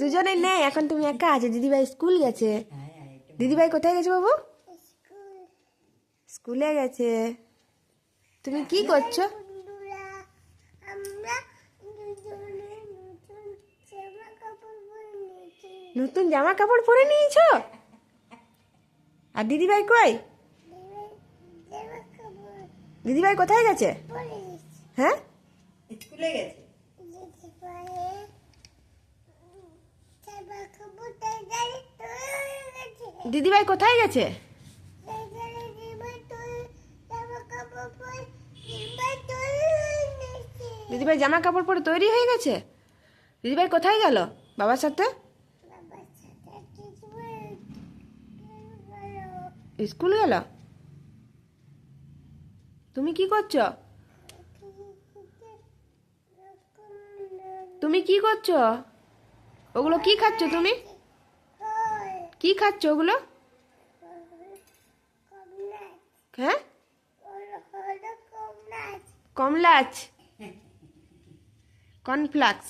দুজনেই নেই, এখন তুমি একা আছো। দিদিভাই স্কুল গেছে। দিদিভাই কোথায় গেছে বাবু? স্কুলে গেছে। তুমি কি করছো? নতুন জামা কাপড় পরে নিয়েছো? আর দিদিভাই কই? দিদিভাই কোথায় গেছে? হ্যাঁ, স্কুলে গেছে। দিদিভাই কোথায় গেছে? দিদিভাই জামা কাপড় পরে তৈরি হয়ে গেছে। দিদিভাই কোথায় গেল? বাবার সাথে স্কুল গেল। তুমি কি করছো? তুমি কি করছো? ওগুলো কি খাচ্ছ তুমি? কি খাচ্ছ ওগুলো? হ্যাঁ, কমলাচ, কর্নফ্লাক্স।